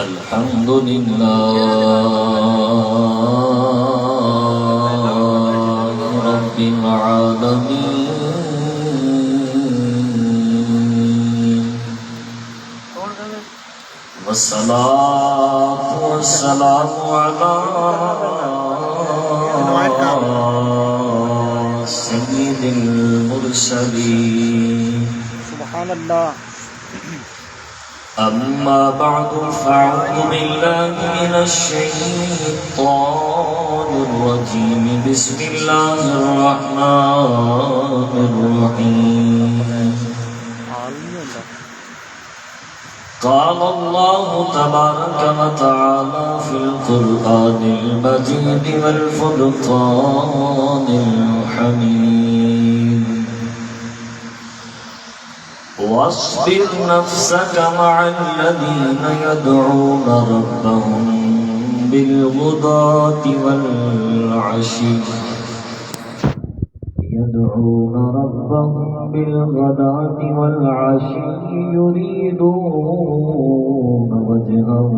الحمد لله رب العالمين والصلاة والسلام على سيد المرسلين سبحان اللہ. أما بعد فأعوذ بالله من الشيطان الرجيم بسم الله الرحمن الرحيم قال الله تبارك وتعالى في القرآن المجيد والفرقان الحميد واصبر نفسك مع الذين يدعون ربهم بالغداة والعشي يريدون وجهه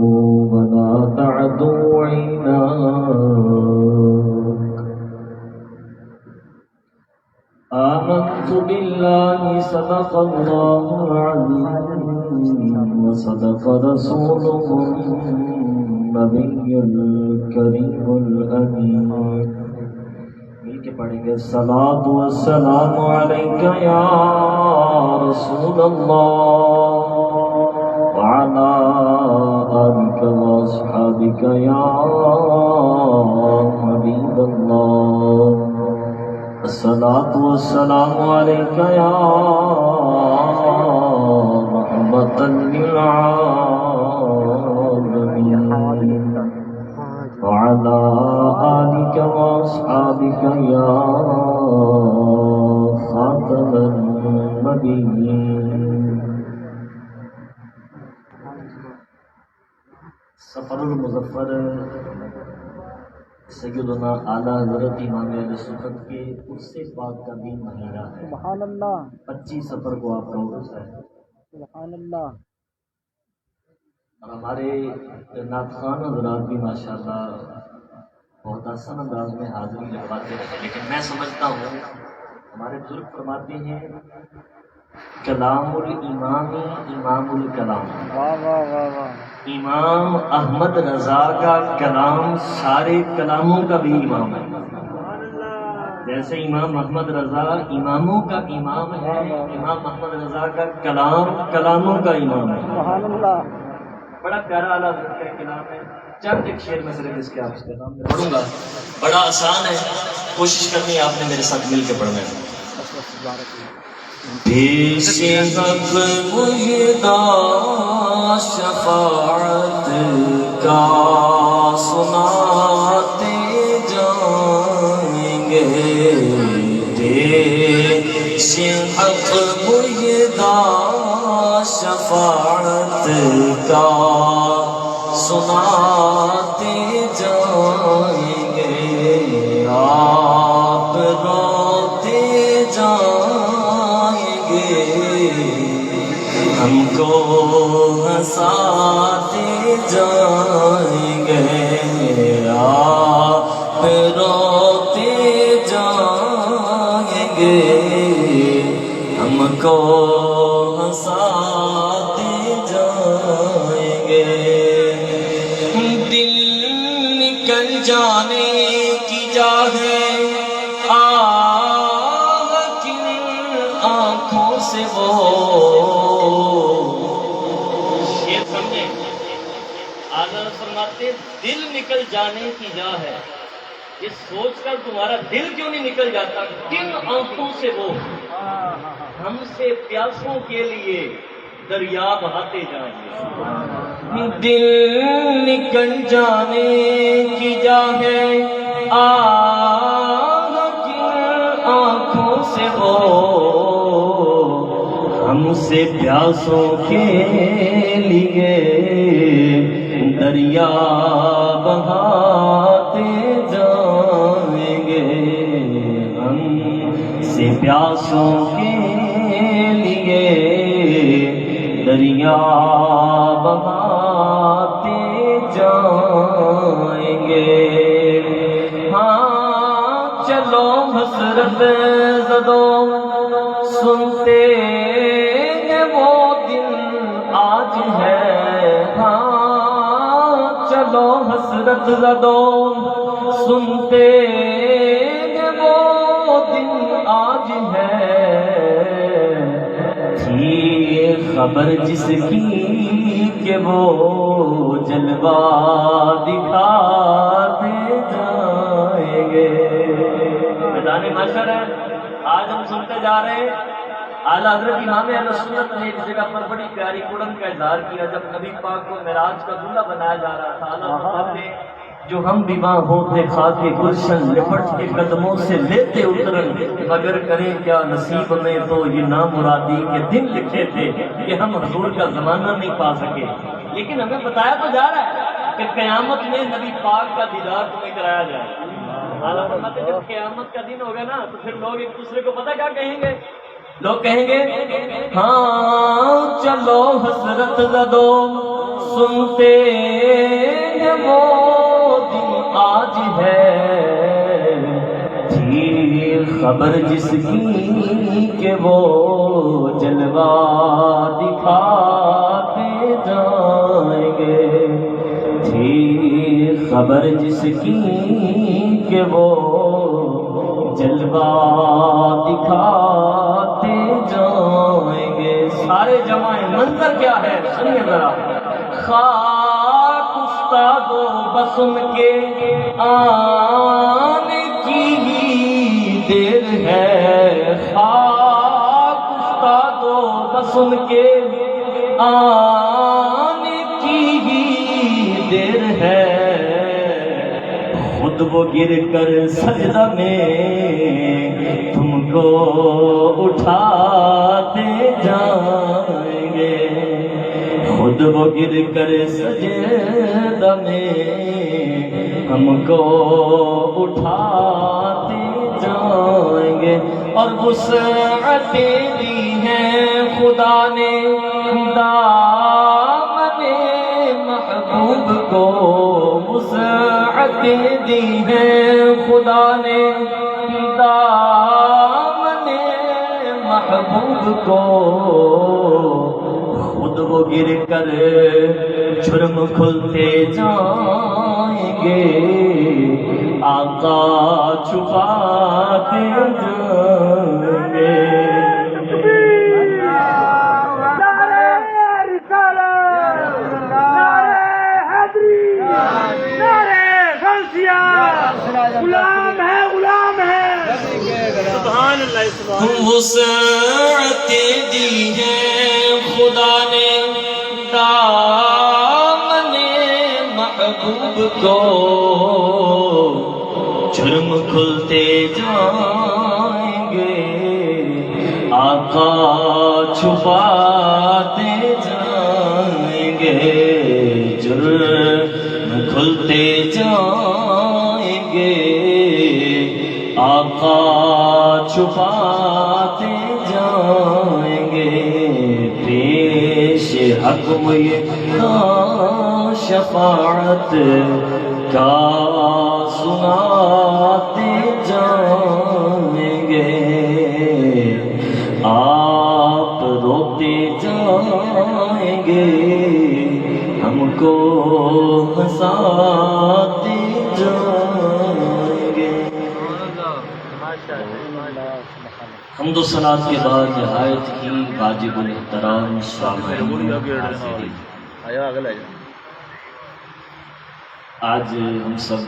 ولا تعد عيناك آمنت بالله صدق الله العظيم وصدق رسوله النبي الكريم الأمين. مل کے پڑھیں گے الصلاۃ والسلام علیک یا رسول اللہ وعلی آلک واصحابک یا حبیب اللہ. الصلاۃ والسلام علیک یا رحمۃ للعالمین وعلى آلك وأصحابك يا خاتم النبيين. سفر المظفر سیدنا اعلیٰ حضرت امام اہل سنت کے عرس پاک کا بھی مہینہ ہے. سبحان اللہ. 25 سفر کو آپ کا عرس ہے. سبحان اللہ. اور ہمارے نعت خوان حضرات بھی ماشاءاللہ بہت آسان انداز میں حاضری لگواتے رہے، لیکن میں سمجھتا ہوں ہمارے بزرگ فرماتے ہیں کلام الامام امام الکلام. واہ واہ واہ واہ. امام احمد رضا کا کلام سارے کلاموں کا بھی امام ہے. جیسے امام محمد رضا اماموں کا امام ہے، امام محمد رضا کا کلام کلاموں کا امام ہے. سبحان اللہ. بڑا پیارا اعلیٰ حضرت کا کلام ہے. چند ایک شعر میں صرف اس کے آپ کے سامنے پڑھوں گا. بڑا آسان ہے، کوشش کرنی ہے آپ نے میرے ساتھ مل کے پڑھنا ہے. پیش حق مجدہ شفاعت کا سناتے جائیں گے. پیش حق مجدہ شفاعت کا سناتے جائیں گے. آپ روتے جائیں گے، ہم کو ہنساتے جائیں گے. آپ روتے جائیں گے، ہم کو ہنساتے جائیں گے. دل نکل جانے کی جا ہے آہ کن آنکھوں سے وہ. یہ سمجھے آدھر فرماتے دل نکل جانے کی جا ہے. یہ سوچ کر تمہارا دل کیوں نہیں نکل جاتا کن آنکھوں سے وہ ہم سے پیاسوں کے لیے دریا بہاتے جائیں گے. دل نکل جانے کی جا ہے آہ کن آنکھوں سے وہ ہم سے پیاسوں کے لیے دریا بہاتے جائیں گے. ہم سے پیاسوں کے لیے دریا بہاتے حسرت زدوں سنتے ہیں وہ دن آج ہے، ہاں چلو حسرت زدوں سنتے ہیں وہ دن آج ہے، تھی خبر جس کی کہ وہ جلوہ دکھاتے جائیں گے۔ میدان محشر ہے، آج ہم سنتے جا رہے ہیں اعلیٰ حضرت امام اہل سنت نے ایک جگہ پر بڑی پیاری قرآن کا اظہار کیا جب نبی پاک کو معراج کا دلہا بنایا جا رہا تھا۔ اعلیٰ فرماتے ہیں جو ہم بھی وہاں ہوتے خاک گلشن لپٹ کے قدموں سے لیتے اترن، مگر کریں کیا نصیب میں تو یہ نامرادی کے دن لکھے تھے کہ ہم حضور کا زمانہ نہیں پا سکے۔ لیکن ہمیں بتایا تو جا رہا ہے کہ قیامت میں نبی پاک کا دیدار تمہیں کرایا جائے۔ اعلیٰ فرماتے ہیں جب قیامت کا دن ہوگا نا تو پھر لوگ ایک دوسرے کو پتہ کیا کہیں گے؟ لوگ کہیں گے ہاں چلو حسرت زدوں سنتے ہیں وہ دن آج ہے، تھی خبر جس کی کہ وہ جلوہ دکھاتے جائیں گے، تھی خبر جس کی کہ وہ جلوہ دکھاتے جائیں گے۔ سارے جمائیں منظر کیا ہے سنیے ذرا، خاک استادو بس ان کے آنے کی ہی دیر ہے، خاک استادو بس ان کے آنے کی ہی دیر ہے، خود وہ گر کر سجدہ میں تم کو اٹھاتے جائیں گے، خود وہ گر کر سجدہ میں ہم کو اٹھاتے جائیں گے، اور وسعتیں دی ہیں خدا نے دامن محبوب کو، وسعتیں دی ہیں خدا نے دامن محبوب کو، خود وہ گر کر جرم کھلتے جائیں گے، آقا چھپاتے جائیں گے۔ غلام ہے غلام ہے، سبحان اللہ۔ وسعتیں دی ہیں خدا نے دامن محبوب کو، جرم کھلتے جائیں گے، آقا چھپاتے جائیں گے، جرم کھلتے جائیں گے، آقا چھپاتے جائیں گے، پیش حکم یہ شفاعت کا سناتے جائیں گے، آپ روتے جائیں گے، ہم کو ہنساتے جائیں گے۔ حمد و ثناء کے بعد نہایت ہی واجب الاحترام سامعین حاضرین، آج ہم سب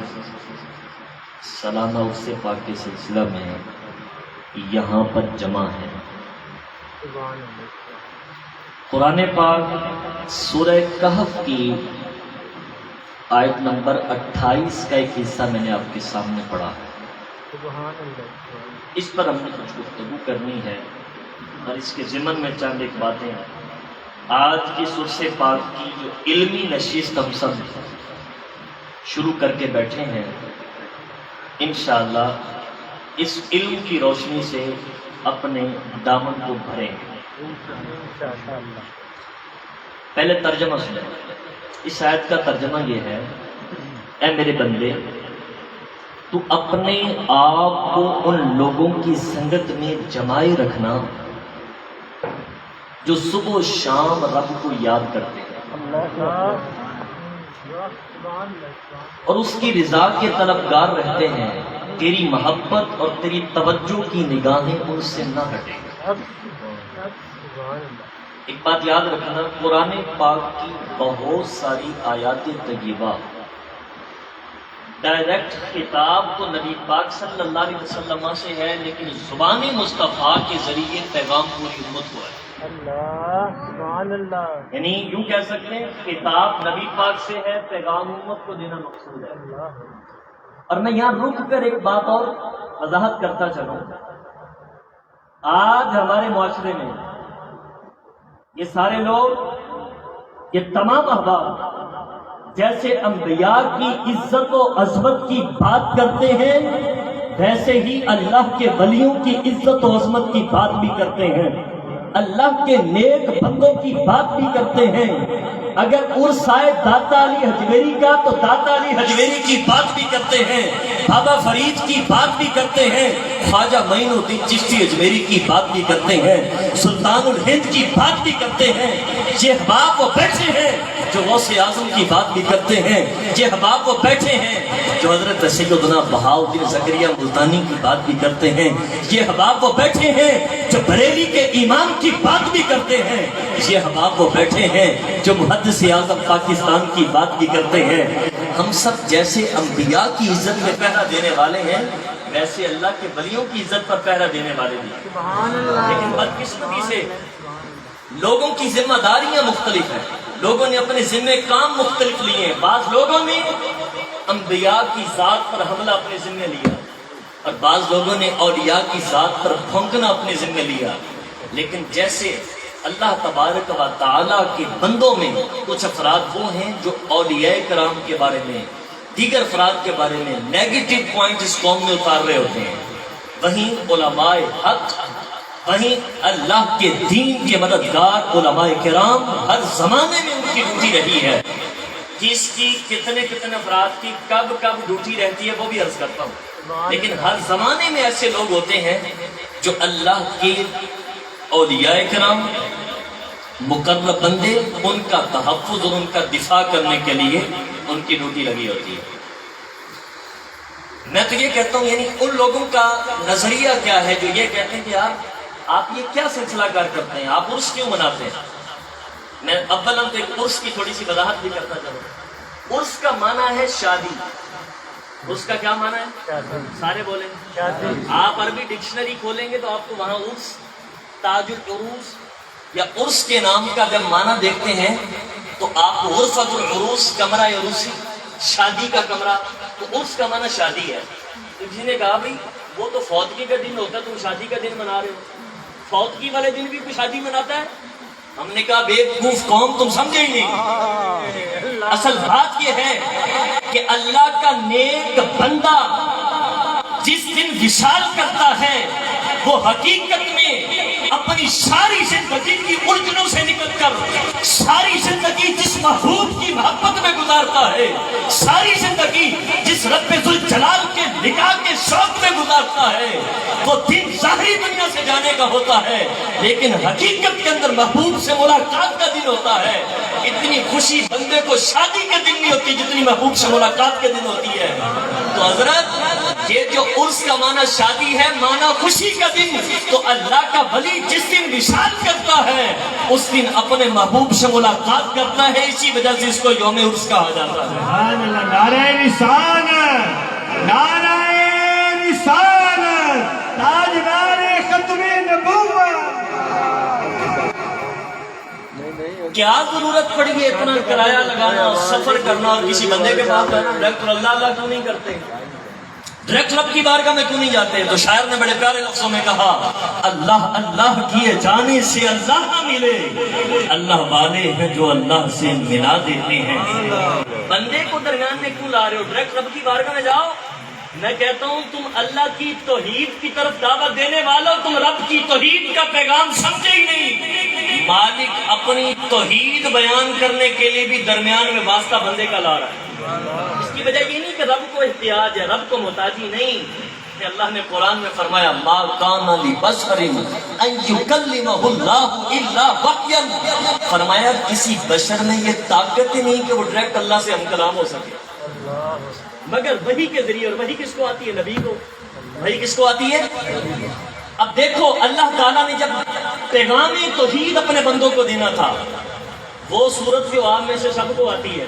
سالانہ عرس پاک کے سلسلہ میں یہاں پر جمع ہیں۔ قرآن پاک سورہ کہف کی آیت نمبر 28 کا ایک حصہ میں نے آپ کے سامنے پڑھا ہے، اس پر ہم نے کچھ گفتگو کرنی ہے، اور اس کے ضمن میں چند ایک باتیں آج کی سورہ پاک کی جو علمی نشست ہم سب شروع کر کے بیٹھے ہیں، انشاءاللہ اس علم کی روشنی سے اپنے دامن کو بھریں گے۔ پہلے ترجمہ سنیں۔ اس آیت کا ترجمہ یہ ہے، اے میرے بندے تو اپنے آپ کو ان لوگوں کی سنگت میں جمائے رکھنا جو صبح و شام رب کو یاد کرتے ہیں اور اس کی رضا کے طلبگار رہتے ہیں، تیری محبت اور تیری توجہ کی نگاہیں ان سے نہ ہٹیں۔ ایک بات یاد رکھنا، قرآن پاک کی بہت ساری آیات طیبہ ڈائریکٹ خطاب تو نبی پاک صلی اللہ علیہ وسلم سے ہے، لیکن زبان مصطفیٰ کے ذریعے پیغام پوری امت کو ہے۔ یعنی یوں کہہ سکتے ہیں خطاب نبی پاک سے ہے، پیغام امت کو دینا مقصود ہے۔ اور میں یہاں رک کر ایک بات اور وضاحت کرتا چلوں، آج ہمارے معاشرے میں یہ سارے لوگ، یہ تمام احباب جیسے انبیاء کی عزت و عظمت کی بات کرتے ہیں، ویسے ہی اللہ کے ولیوں کی عزت و عظمت کی بات بھی کرتے ہیں، اللہ کے نیک بندوں کی بات بھی کرتے ہیں۔ اگر عرس آئے داتا علی حجویری کا تو داتا علی حجویری کی بات بھی کرتے ہیں، بابا فرید کی بات بھی کرتے ہیں، خواجہ معین الدین چشتی اجمیری کی بات بھی کرتے ہیں، سلطان الہند کی بات بھی کرتے ہیں۔ یہ احباب وہ بیٹھے ہیں جو غوث اعظم کی بات بھی کرتے ہیں، یہ احباب وہ بیٹھے ہیں جو حضرت سیدنا بہاؤالدین زکریہ ملتانی کی بات بھی کرتے ہیں، یہ احباب وہ بیٹھے ہیں جو بریلی کے امام کی بات بھی کرتے ہیں، یہ احباب وہ بیٹھے ہیں جو محدث اعظم پاکستان کی بات بھی کرتے ہیں۔ ہم سب جیسے انبیاء کی عزت میں پہرا دینے والے ہیں، ویسے اللہ کے ولیوں کی عزت پر پہرا دینے والے بھی ہیں۔ لیکن بدقسمتی سے لوگوں کی ذمہ داریاں مختلف ہیں، لوگوں نے اپنے ذمہ کام مختلف لیے ہیں۔ بعض لوگوں نے انبیاء کی ذات پر حملہ اپنے ذمہ لیا اور بعض لوگوں نے اولیاء کی ذات پر پھونکنا اپنے ذمہ لیا۔ لیکن جیسے اللہ تبارک و تعالیٰ کے بندوں میں کچھ افراد وہ ہیں جو اولیاء کرام کے بارے میں، دیگر افراد کے بارے میں نیگیٹو پوائنٹ اس قوم میں اتار رہے ہوتے ہیں، وہیں علماء حق، وہیں اللہ کے دین کے مددگار علماء کرام ہر زمانے میں ان کی ڈیوٹی رہی ہے۔ کس کی کتنے افراد کی کب ڈیوٹی رہتی ہے وہ بھی عرض کرتا ہوں، لیکن ہر زمانے میں ایسے لوگ ہوتے ہیں جو اللہ کے اولیاء کرام مقرب بندے، ان کا تحفظ اور ان کا دفاع کرنے کے لیے ان کی ڈیوٹی لگی ہوتی ہے۔ میں تو یہ کہتا ہوں، یعنی ان لوگوں کا نظریہ کیا ہے جو یہ کہتے ہیں کہ آپ یہ کیا سلسلہ کار کرتے ہیں، آپ عرس کیوں مناتے ہیں؟ میں اول تو ایک عرس کی تھوڑی سی وضاحت بھی کرتا چلوں۔ عرس کا معنی ہے شادی۔ عرس کا کیا معنی ہے؟ سارے بولیں گے۔ آپ عربی ڈکشنری کھولیں گے تو آپ کو وہاں عرس، تاج العروس یا عرس کے نام کا جب معنی دیکھتے ہیں تو آپ کو غرفۃ العروس، کمرہ عروسی، شادی کا کمرہ، تو عرس کا معنی شادی ہے۔ تو کسی نے کہا بھائی وہ تو فوتگی کا دن ہوتا ہے، تم شادی کا دن منا رہے ہو، فوتگی والے دن بھی کوئی شادی مناتا ہے؟ ہم نے کہا بیوقوف قوم، تم سمجھے ہی نہیں۔ اصل بات یہ ہے کہ اللہ کا نیک بندہ جس دن وصال کرتا ہے وہ حقیقت میں اپنی ساری زندگی کی الجھنوں سے نکل کر ساری زندگی جس محبوب کی محبت میں گزارتا ہے، ساری زندگی جس رب ذوالجلال کے نکاح کے شوق میں گزارتا ہے، وہ دن ظاہری دنیا سے جانے کا ہوتا ہے لیکن حقیقت کے اندر محبوب سے ملاقات کا دن ہوتا ہے۔ اتنی خوشی بندے کو شادی کے دن نہیں ہوتی جتنی محبوب سے ملاقات کے دن ہوتی ہے۔ تو حضرت یہ جو عرس کا معنی شادی ہے، معنی خوشی کا دن، تو اللہ کا ولی جس دن وصال کرتا ہے اس دن اپنے محبوب سے ملاقات کرتا ہے، اسی وجہ سے اس کو یوم عرس کہا جاتا ہے۔ سبحان اللہ، نعرہ رسالت، نعرہ رسالت، تاجدار ختم نبوت۔ کیا ضرورت پڑی ہے اتنا کرایہ لگانا، سفر کرنا اور کسی بندے کے پاس جانا؟ ڈائریکٹر اللہ اللہ کیوں نہیں کرتے؟ ڈائریکٹ رب کی بارگاہ میں کیوں نہیں جاتے؟ تو شاعر نے بڑے پیارے لفظوں میں کہا، اللہ اللہ کیے جانے سے اللہ نہ ملے، اللہ والے ہیں جو اللہ سے ملا دیتے ہیں۔ بندے کو درمیان میں کیوں لا رہے ہو؟ ڈائریکٹ رب کی بارگاہ میں جاؤ، میں کہتا ہوں تم اللہ کی توحید کی طرف دعوت دینے والوں، تم رب کی توحید کا پیغام سمجھے ہی نہیں۔ مالک اپنی توحید بیان کرنے کے لیے بھی درمیان میں واسطہ بندے کا لا رہا ہے۔ اس کی وجہ یہ نہیں کہ رب کو احتیاج ہے، رب کو محتاجی نہیں کہ اللہ نے قرآن میں فرمایا ما کان لبشر ان یکلمہ اللہ الا وحیا، فرمایا کسی بشر میں یہ طاقت ہی نہیں کہ وہ ڈائریکٹ اللہ سے ہم کلام ہو سکے مگر وحی کے ذریعے۔ اور وحی کس کو آتی ہے؟ نبی کو۔ وحی کس کو آتی ہے؟ اب دیکھو اللہ تعالیٰ نے جب پیغام توحید اپنے بندوں کو دینا تھا، وہ سورت جو عام میں سے سب کو آتی ہے،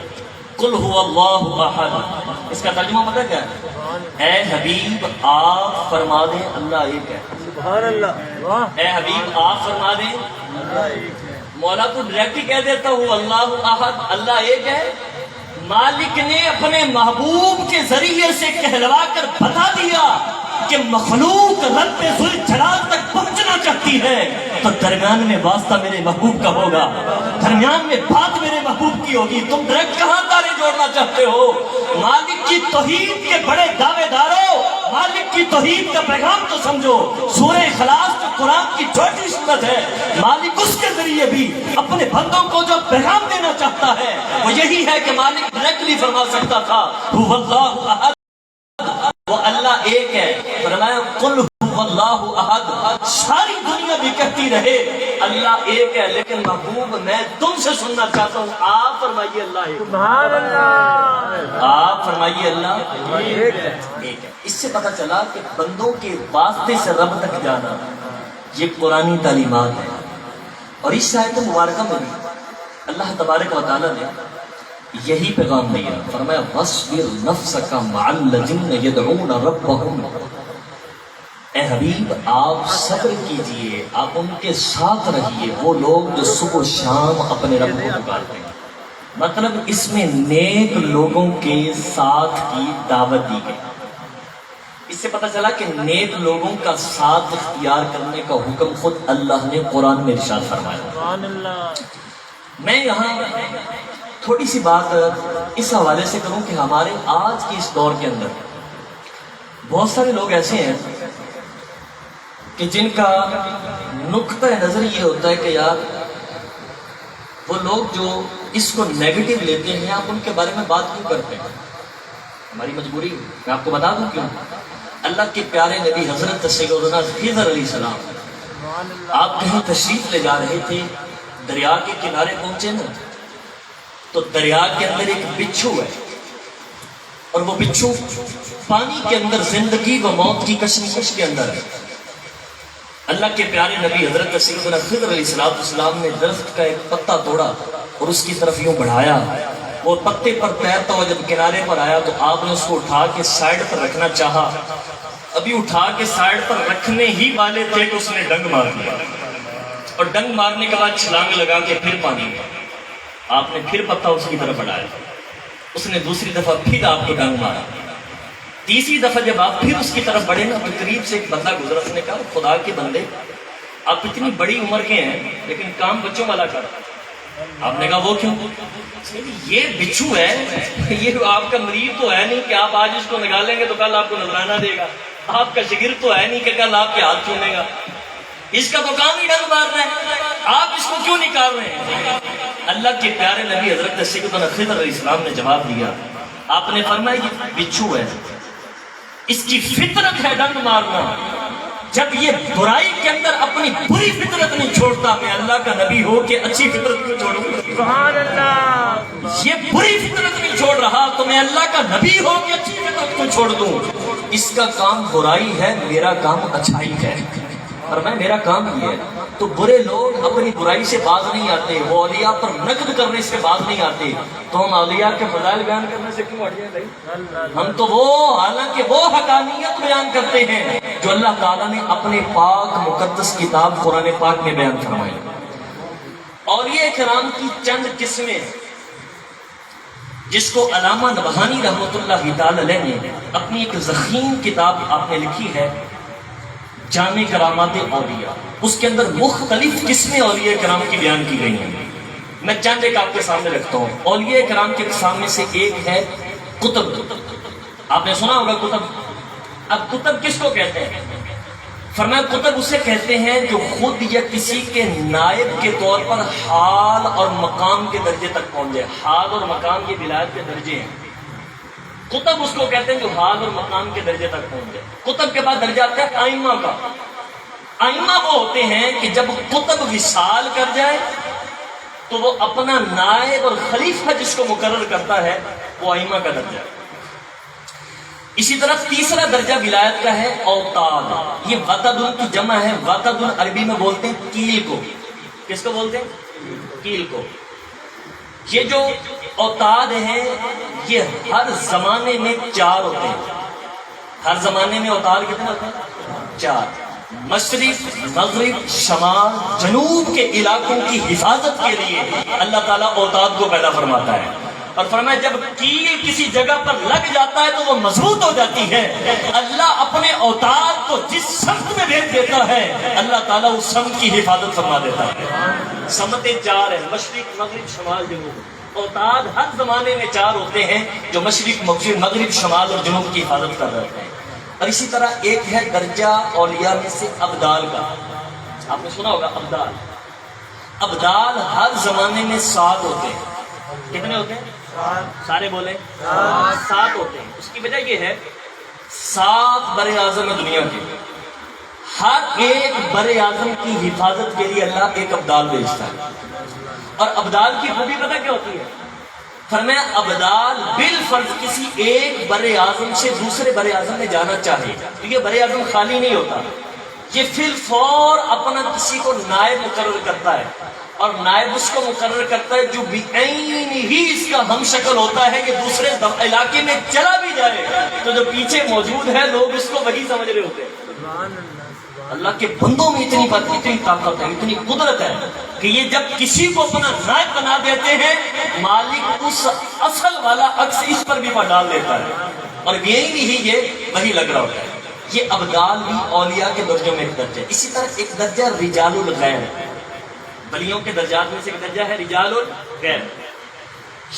قل هو اللہ احد، اس کا ترجمہ پتہ کیا ہے؟ اے حبیب آپ فرما دیں اللہ ایک ہے۔ سبحان اللہ۔ اے حبیب آپ فرما دیں مولا تو ڈائریکٹ ہی کہہ دیتا ہوں اللہ احد، اللہ ایک ہے۔ مالک نے اپنے محبوب کے ذریعے سے کہلوا کر بتا دیا کہ مخلوق رب ذوالجلال تک پہنچنا چاہتی ہے تو درمیان میں واسطہ میرے محبوب کا ہوگا، درمیان میں بات میرے محبوب کی ہوگی۔ تم ڈائریکٹ کہاں تارے جوڑنا چاہتے ہو؟ مالک کی توحید کے بڑے دعوے دارو، مالک کی توحید کا پیغام تو سمجھو۔ سورہ اخلاص جو قرآن کی چھوٹی سورت ہے، مالک اس کے ذریعے بھی اپنے بندوں کو جو پیغام دینا چاہتا ہے وہ یہی ہے کہ مالک ڈائریکٹلی فرما سکتا تھا هو اللہ احد، وہ اللہ ایک ہے۔ فرمایا قل هو اللہ احد، ساری دنیا بھی کہتی رہے اللہ ایک ہے، لیکن محبوب میں تم سے سننا چاہتا ہوں آپ فرمائیے اللہ ایک ہے۔ سبحان اللہ۔ آپ فرمائیے اللہ ایک ہے۔ اس سے پتہ چلا کہ بندوں کے واسطے سے رب تک جانا یہ قرآنی تعلیمات ہے۔ اور اس آیت مبارکہ میں بھی اللہ تبارک و تعالیٰ نے یہی پیغام دیا، فرمایا وَاصْبِرْ نَفْسَكَ مَعَ الَّذِينَ يَدْعُونَ رَبَّهُمْ، اے حبیب آپ صبر کیجئے، آپ ان کے ساتھ رہیے، وہ لوگ جو صبح و شام اپنے رب کو پکارتے ہیں۔ مطلب اس میں نیک لوگوں کے ساتھ کی دعوت دی گئی۔ اس سے پتہ چلا کہ نیک لوگوں کا ساتھ اختیار کرنے کا حکم خود اللہ نے قرآن میں ارشاد فرمایا۔ سبحان اللہ۔ میں یہاں تھوڑی سی بات اس حوالے سے کروں کہ ہمارے آج کی اس دور کے اندر بہت سارے لوگ ایسے ہیں کہ جن کا نقطہ نظر یہ ہوتا ہے کہ یار وہ لوگ جو اس کو نیگیٹو لیتے ہیں آپ ان کے بارے میں بات کیوں کرتے ہیں؟ ہماری مجبوری، میں آپ کو بتا دوں کیوں۔ اللہ کے پیارے نبی حضرت سیدنا خضر علیہ السلام آپ کہیں تشریف لے جا رہے تھے، دریا کے کنارے پہنچے نا تو دریا کے اندر ایک بچھو ہے، اور وہ بچھو پانی کے اندر زندگی و موت کی کشمکش کے اندر ہے۔ اللہ کے پیارے نبی حضرت سیدنا خضر علیہ السلام نے درخت کا ایک پتا توڑا اور اس کی طرف یوں بڑھایا، وہ پتے پر تیرتا ہوا جب کنارے پر آیا تو آپ نے اس کو اٹھا کے سائیڈ پر رکھنا چاہا، ابھی اٹھا کے سائیڈ پر رکھنے ہی والے تھے کہ اس نے ڈنگ مار دیا، اور ڈنگ مارنے کے بعد چھلانگ لگا کے پھر پانی میں آپ نے پھر پتا اس کی طرف بڑھایا، اس نے دوسری دفعہ پھر آپ کو ڈنگ مارا، تیسری دفعہ جب آپ پھر اس کی طرف بڑھے نا تو قریب سے ایک بندہ گزرا، اس نے کہا خدا کے بندے آپ اتنی بڑی عمر کے ہیں لیکن کام بچوں والا کر۔ آپ نے کہا وہ کیوں؟ یہ بچھو ہے، یہ آپ کا مریض تو ہے نہیں کہ آپ آج اس کو نکالیں گے تو کل آپ کو نذرانہ دے گا، آپ کا شاگرد تو ہے نہیں کہ کل آپ کے ہاتھ چومے گا، اس کا تو کام ہی ڈنگ مارنا ہے، آپ اس کو کیوں نکال رہے ہیں؟ اللہ کے پیارے نبی حضرت سیدنا خضر علیہ السلام نے جواب دیا، آپ نے فرمایا یہ بچھو ہے، اس کی فطرت ہے ڈنگ مارنا، جب یہ برائی کے اندر اپنی بری فطرت نہیں چھوڑتا، میں اللہ کا نبی ہو کہ اچھی فطرت کیوں چھوڑوں؟ سبحان اللہ۔ یہ بری فطرت نہیں چھوڑ رہا تو میں اللہ کا نبی ہو کہ اچھی فطرت کو چھوڑ دوں؟ اس کا کام برائی ہے، میرا کام اچھائی ہے، اور میں میرا کام یہ ہے۔ تو برے لوگ اپنی برائی سے باز نہیں آتے، وہ اولیاء پر نقد کرنے سے باز نہیں آتے، تو ہم اولیاء کے فضائل بیان کرنے سے کیوں ہٹ جائیں بھائی؟ ہم تو وہ حالانکہ وہ حقانیت بیان کرتے ہیں جو اللہ تعالیٰ نے اپنے پاک مقدس کتاب قرآن پاک میں بیان فرمائی۔ اولیاء کرام کی چند قسمیں جس کو علامہ نبہانی رحمۃ اللہ تعالی علیہ نے اپنی ایک ضخیم کتاب آپ نے لکھی ہے جامع کرامات اولیاء، اس کے اندر مختلف قسمیں اولیاء کرام کی بیان کی گئی ہیں۔ میں چند ایک آپ کے سامنے رکھتا ہوں۔ اولیاء کرام کے اقسام میں سے ایک ہے قطب، آپ نے سنا ہوگا قطب، اب کتب کس کو کہتے ہیں؟ فرمایا کتب اسے کہتے ہیں جو خود یا کسی کے نائب کے طور پر حال اور مقام کے درجے تک پہنچ جائے. حال اور مقام کے ولایت کے درجے ہیں. کتب اس کو کہتے ہیں جو حال اور مقام کے درجے تک پہنچ جائے. کتب کے بعد درجہ آتا ہے آئمہ کا. آئمہ وہ ہوتے ہیں کہ جب کتب وصال کر جائے تو وہ اپنا نائب اور خلیفہ جس کو مقرر کرتا ہے وہ آئمہ کا درجہ ہے. اسی طرح تیسرا درجہ ولایت کا ہے اوتاد. یہ وتد کی جمع ہے. وتد عربی میں بولتے ہیں کیل کو. کس کو بولتے ہیں؟ کیل کو. یہ جو اوتاد ہیں یہ ہر زمانے میں 4 ہوتے ہیں. ہر زمانے میں اوتاد کتنے ہوتے ہیں؟ 4. مشرق، مغرب، شمال، جنوب کے علاقوں کی حفاظت کے لیے اللہ تعالیٰ اوتاد کو پیدا فرماتا ہے. اور فرمایا جب کیل کسی جگہ پر لگ جاتا ہے تو وہ مضبوط ہو جاتی ہے. اللہ اپنے اوتاد کو جس سمت میں بھیج دیتا ہے اللہ تعالیٰ اس سمت کی حفاظت فرما دیتا ہے. سمتیں 4 ہیں: مشرق، مغرب، شمال، جنوب. اوتاد ہر زمانے میں 4 ہوتے ہیں جو مشرق، مغرب، شمال اور جنوب کی حفاظت کر رہے ہیں. اور اسی طرح ایک ہے درجہ اولیاء میں سے ابدال کا. آپ نے سنا ہوگا ابدال. ابدال ہر زمانے میں 7 ہوتے ہیں. کتنے ہوتے ہیں؟ سارے بولیں 7 ہوتے ہیں. اس کی وجہ یہ ہے 7 بر اعظم ہے دنیا کے. ہر ایک بر اعظم کی حفاظت کے لیے اللہ ایک ابدال بھیجتا ہے. اور ابدال کی خوبی پتہ کیا ہوتی ہے؟ فرمایا ابدال بالفرض کسی ایک بر اعظم سے دوسرے بر اعظم میں جانا چاہے تو یہ بر اعظم خالی نہیں ہوتا. یہ فی الفور اپنا کسی کو نائب مقرر کرتا ہے. اور نائب اس کو مقرر کرتا ہے جو بعین ہی اس کا ہم شکل ہوتا ہے کہ دوسرے علاقے میں چلا بھی جائے تو جو پیچھے موجود ہے لوگ اس کو وہی سمجھ رہے ہوتے ہیں. اللہ کے بندوں میں اتنی طاقت ہے، اتنی قدرت ہے کہ یہ جب کسی کو اپنا نائب بنا دیتے ہیں مالک اس اصل والا عکس اس پر بھی ڈال دیتا ہے اور یہی ہی یہ وہی لگ رہا ہوتا ہے. یہ ابدال بھی اولیاء کے درجوں میں ایک درجہ ہے. اسی طرح ایک درجہ رجال الغیب. ولیوں کے درجات میں سے ایک درجہ ہے رجال الغیب.